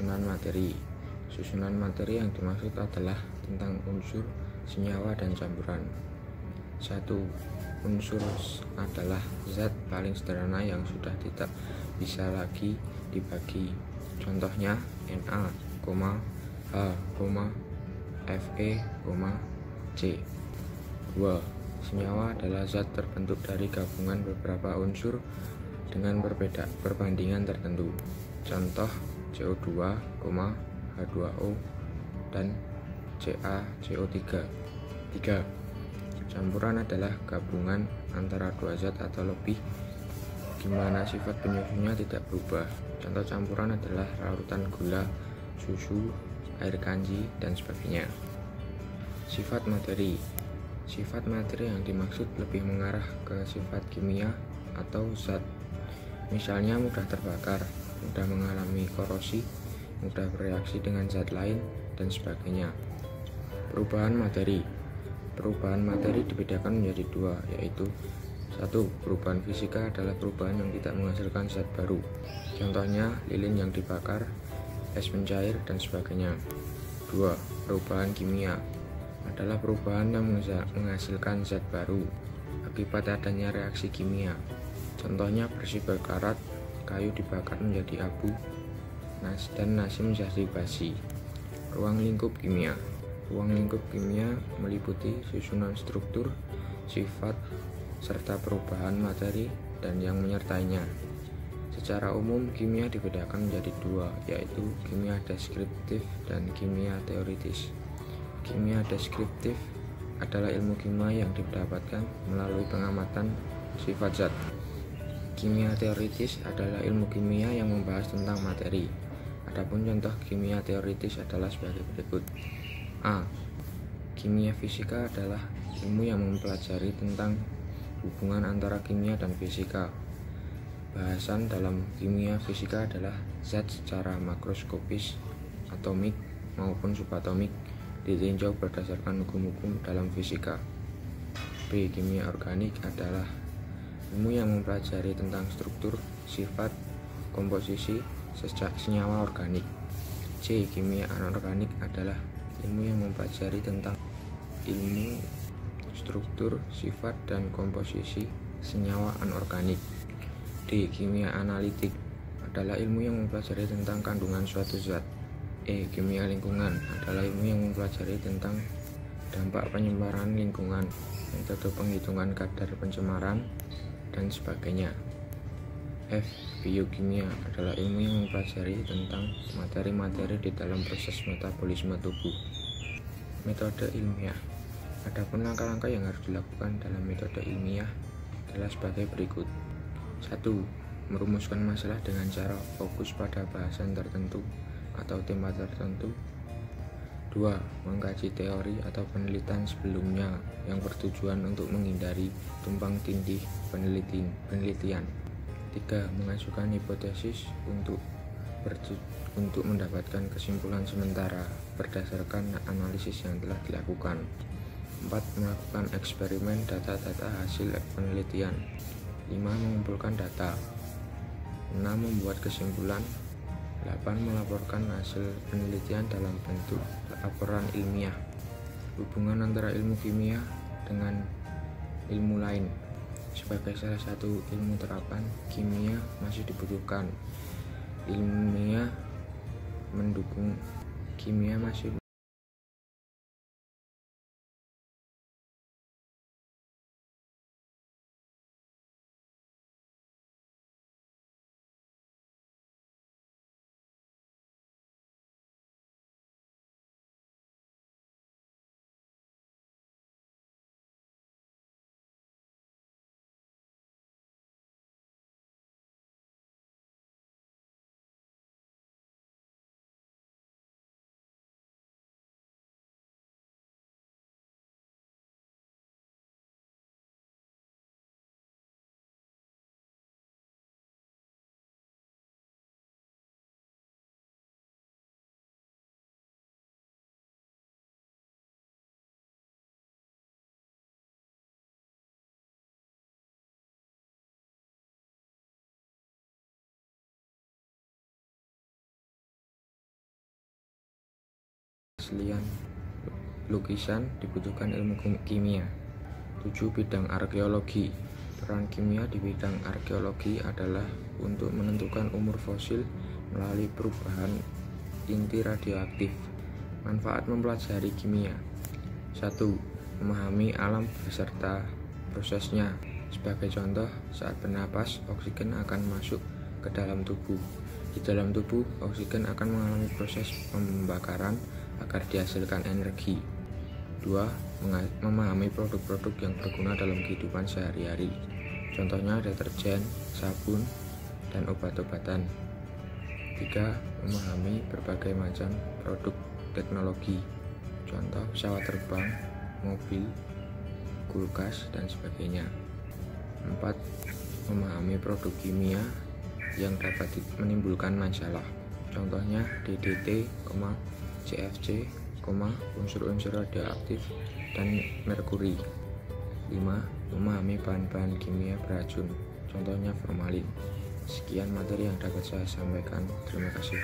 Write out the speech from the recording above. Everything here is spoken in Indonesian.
susunan materi. Susunan materi yang dimaksud adalah tentang unsur, senyawa, dan campuran. 1. Unsur adalah zat paling sederhana yang sudah tidak bisa lagi dibagi. Contohnya Na, H, Fe, C. 2. Senyawa adalah zat terbentuk dari gabungan beberapa unsur dengan perbandingan tertentu. Contoh CO2, H2O, dan CaCO3. 3. Campuran adalah gabungan antara dua zat atau lebih di mana sifat penyusunnya tidak berubah. Contoh campuran adalah larutan gula, susu, air kanji, dan sebagainya. Sifat materi. Sifat materi yang dimaksud lebih mengarah ke sifat kimia atau zat. Misalnya mudah terbakar, mudah mengalami korosi, mudah bereaksi dengan zat lain, dan sebagainya. Perubahan materi. Perubahan materi dibedakan menjadi dua, yaitu 1. Perubahan fisika adalah perubahan yang tidak menghasilkan zat baru. Contohnya lilin yang dibakar, es mencair, dan sebagainya. 2. Perubahan kimia adalah perubahan yang menghasilkan zat baru akibat adanya reaksi kimia. Contohnya bersih berkarat, kayu dibakar menjadi abu, dan nasi menjadi basi. Ruang lingkup kimia. Ruang lingkup kimia meliputi susunan struktur, sifat, serta perubahan materi dan yang menyertainya. Secara umum, kimia dibedakan menjadi dua, yaitu kimia deskriptif dan kimia teoritis. Kimia deskriptif adalah ilmu kimia yang didapatkan melalui pengamatan sifat zat. Kimia teoritis adalah ilmu kimia yang membahas tentang materi. Adapun contoh kimia teoritis adalah sebagai berikut. A. Kimia fisika adalah ilmu yang mempelajari tentang hubungan antara kimia dan fisika. Bahasan dalam kimia fisika adalah zat secara makroskopis, atomik maupun subatomik ditinjau berdasarkan hukum-hukum dalam fisika. B. Kimia organik adalah ilmu yang mempelajari tentang struktur, sifat, komposisi senyawa organik. C. Kimia anorganik adalah ilmu yang mempelajari tentang ilmu struktur, sifat, dan komposisi senyawa anorganik. D. Kimia analitik adalah ilmu yang mempelajari tentang kandungan suatu zat. E. Kimia lingkungan adalah ilmu yang mempelajari tentang dampak pencemaran lingkungan, metode penghitungan kadar pencemaran, dan sebagainya. F. Biokimia adalah ilmu yang mempelajari tentang materi-materi di dalam proses metabolisme tubuh. Metode ilmiah. Adapun langkah-langkah yang harus dilakukan dalam metode ilmiah adalah sebagai berikut. 1. Merumuskan masalah dengan cara fokus pada bahasan tertentu atau tema tertentu. 2. Mengkaji teori atau penelitian sebelumnya yang bertujuan untuk menghindari tumpang tindih penelitian. 3. Mengajukan hipotesis untuk mendapatkan kesimpulan sementara berdasarkan analisis yang telah dilakukan. 4. Melakukan eksperimen data-data hasil penelitian. 5. Mengumpulkan data. 6. Membuat kesimpulan. 8. Melaporkan hasil penelitian dalam bentuk laporan ilmiah. Hubungan antara ilmu kimia dengan ilmu lain. Sebagai salah satu ilmu terapan, kimia masih dibutuhkan. Ilmiah mendukung kimia masih keaslian lukisan dibutuhkan ilmu kimia. 7. Bidang arkeologi. Peran kimia di bidang arkeologi adalah untuk menentukan umur fosil melalui perubahan inti radioaktif. Manfaat mempelajari kimia. 1. Memahami alam beserta prosesnya. Sebagai contoh, saat bernapas, oksigen akan masuk ke dalam tubuh. Di dalam tubuh, oksigen akan mengalami proses pembakaran agar dihasilkan energi. 2. Memahami produk-produk yang berguna dalam kehidupan sehari-hari. Contohnya deterjen, sabun, dan obat-obatan. 3. Memahami berbagai macam produk teknologi. Contoh pesawat terbang, mobil, kulkas, dan sebagainya. 4. Memahami produk kimia yang dapat menimbulkan masalah. Contohnya DDT, CFC, unsur-unsur radioaktif, dan merkuri. 5. Memahami bahan-bahan kimia beracun. Contohnya formalin. Sekian materi yang dapat saya sampaikan. Terima kasih.